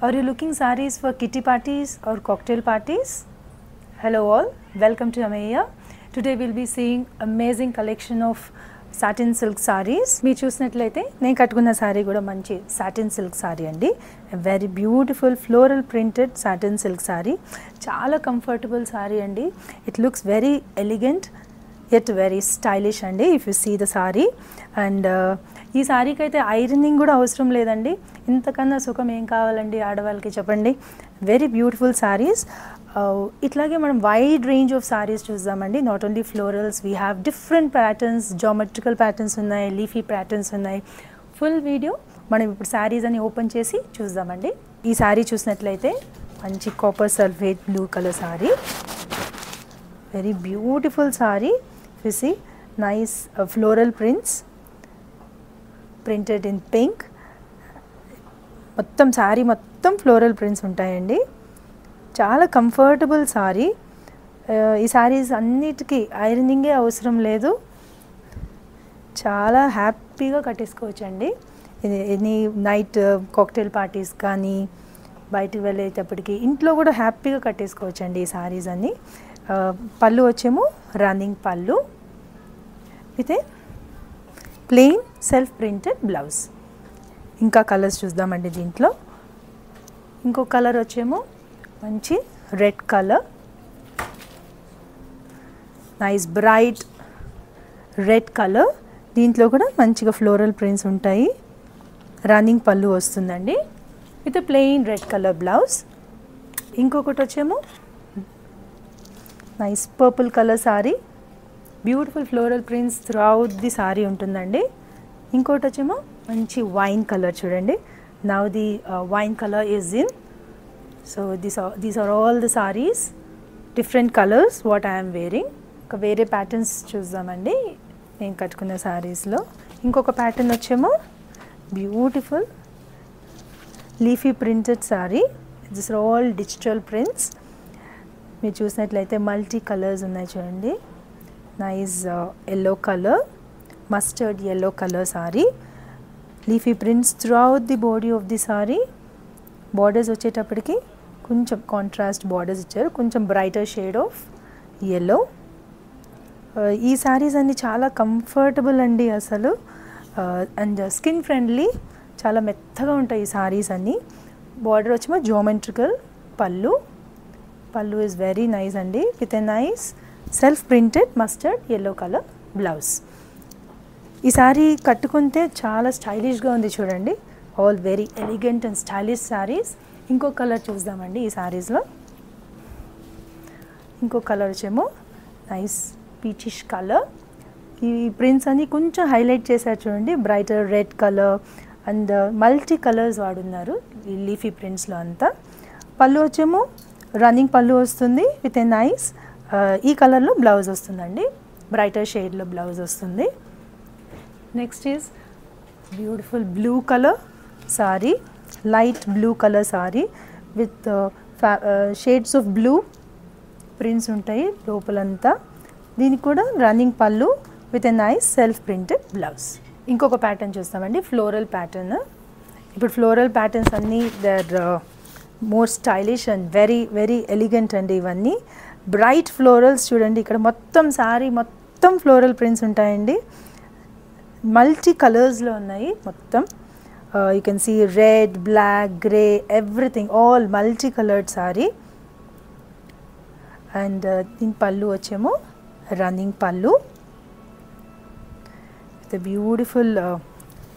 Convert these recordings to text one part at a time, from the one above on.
Are you looking sarees for kitty parties or cocktail parties? Hello all, welcome to Ameya. Today we'll be seeing amazing collection of satin silk sarees. మీరు చూసినట్లయితే నేను కట్టుకున్న sorry కూడా మంచి satin silk sari అండి. Very beautiful floral printed satin silk sari. చాలా comfortable sari అండి. It looks very elegant yet very stylish అండి. If you see the sari and ఈ సారీకి అయితే ఐరనింగ్ కూడా అవసరం లేదండి. ఇంతకన్నా సుఖం ఏం కావాలండి ఆడవాళ్ళకి చెప్పండి. Very beautiful saris. ఇట్లాగే మనం వైడ్ రేంజ్ ఆఫ్ సారీస్ చూద్దామండి. Not only florals, we have different patterns, geometrical patterns ఉన్నాయి, లీఫీ ప్యాటర్న్స్ ఉన్నాయి. ఫుల్ వీడియో మనం ఇప్పుడు సారీస్ అని ఓపెన్ చేసి చూద్దామండి. ఈ సారీ చూసినట్లయితే మంచి copper sulphate blue colour sorry. Very beautiful sorry. You see nice floral prints printed in pink. మొత్తం సారీ మొత్తం ఫ్లోరల్ ప్రింట్స్ ఉంటాయండి. చాలా కంఫర్టబుల్ సారీ. ఈ సారీస్ అన్నిటికీ ఐరనింగే అవసరం లేదు. చాలా హ్యాపీగా కట్టేసుకోవచ్చండి. ఎనీ నైట్ కాక్టైల్ పార్టీస్ కానీ బయటికి వెళ్ళేటప్పటికి ఇంట్లో కూడా హ్యాపీగా కట్టేసుకోవచ్చండి ఈ సారీస్ అన్ని. పళ్ళు వచ్చేమో రన్నింగ్ పళ్ళు with a plain self printed blouse. ఇంకా కలర్స్ చూద్దామండి. దీంట్లో ఇంకో కలర్ వచ్చేమో మంచి red colour, nice bright red colour. దీంట్లో కూడా మంచిగా ఫ్లోరల్ ప్రింట్స్ ఉంటాయి. రన్నింగ్ పళ్ళు వస్తుందండి with plain red colour blouse. ఇంకొకటి వచ్చేమో nice purple colour sari, beautiful floral prints throughout the sari ఉంటుందండి. ఇంకోటి వచ్చేమో మంచి వైన్ కలర్ చూడండి. Now the wine colour is in. So these are all the saris, different colours what I'm wearing. ఒక వేరే patterns చూద్దామండి నేను కట్టుకున్న సారీస్లో. ఇంకొక ప్యాటర్న్ వచ్చేమో beautiful leafy printed sari. This are all digital prints. మీరు చూసినట్లయితే మల్టీ కలర్స్ ఉన్నాయి చూడండి. Nice yellow colour, mustard yellow colour sari. Leafy prints throughout the body of the sari. Borders వచ్చేటప్పటికి కొంచెం కాంట్రాస్ట్ బార్డర్స్ ఇచ్చారు, కొంచెం బ్రైటర్ షేడ్ ఆఫ్ ఎల్లో. ఈ సారీస్ అన్నీ చాలా కంఫర్టబుల్ అండి అసలు, అండ్ స్కిన్ ఫ్రెండ్లీ. చాలా మెత్తగా ఉంటాయి ఈ సారీస్ అన్నీ. Border వచ్చేమో geometrical pallu. Pallu is very nice అండి with a nice self printed mustard yellow colour blouse. ఈ సారీ కట్టుకుంటే చాలా స్టైలిష్గా ఉంది చూడండి. All very elegant and stylish saris. ఇంకో కలర్ చూద్దామండి ఈ సారీస్లో. ఇంకో కలర్ వచ్చేమో నైస్ పీచిష్ కలర్. ఈ ప్రింట్స్ అన్ని కొంచెం హైలైట్ చేశారు చూడండి. Brighter red colour and multi colours వాడున్నారు ఈ లీఫీ ప్రింట్స్లో అంతా. పళ్ళు వచ్చేమో రన్నింగ్ పళ్ళు వస్తుంది విత్ ఏ నైస్ ఈ కలర్లో బ్లౌజ్ వస్తుందండి. బ్రైటర్ షేడ్లో బ్లౌజ్ వస్తుంది. Next is beautiful blue colour sari, light blue colour sari with shades of blue prints ఉంటాయి లోపలంతా. దీనికి కూడా రన్నింగ్ పళ్ళు with a nice self printed blouse. ఇంకొక ప్యాటర్న్ చూస్తామండి, ఫ్లోరల్ ప్యాటర్న్. ఇప్పుడు ఫ్లోరల్ ప్యాటర్న్స్ అన్నీ they're more stylish and very very elegant అండి. ఇవన్నీ బ్రైట్ ఫ్లోరల్స్ చూడండి. ఇక్కడ మొత్తం సారీ మొత్తం ఫ్లోరల్ ప్రింట్స్ ఉంటాయండి. మల్టీ కలర్స్లో ఉన్నాయి మొత్తం. You can see red, black, grey, everything, all multi coloured sari. And దీని పళ్ళు వచ్చేమో రన్నింగ్ పళ్ళు with beautiful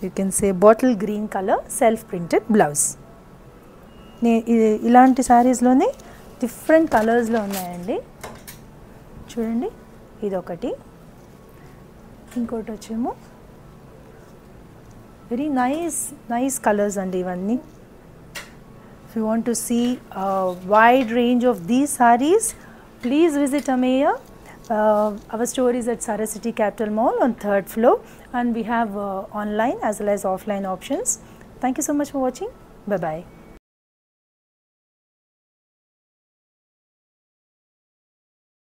you can say bottle green colour self printed blouse. ఇలాంటి సారీస్లోనే డిఫరెంట్ కలర్స్లో ఉన్నాయండి చూడండి. ఇదొకటి. ఇంకోటి వచ్చేమో వెరీ నైస్ కలర్స్ అండి ఇవన్నీ. If you want to see wide range of these saris, please visit Ameya. Our store is at Sarah City Capital Mall on 3rd floor, and we have online as well as offline options. Thank you so much for watching. Bye bye.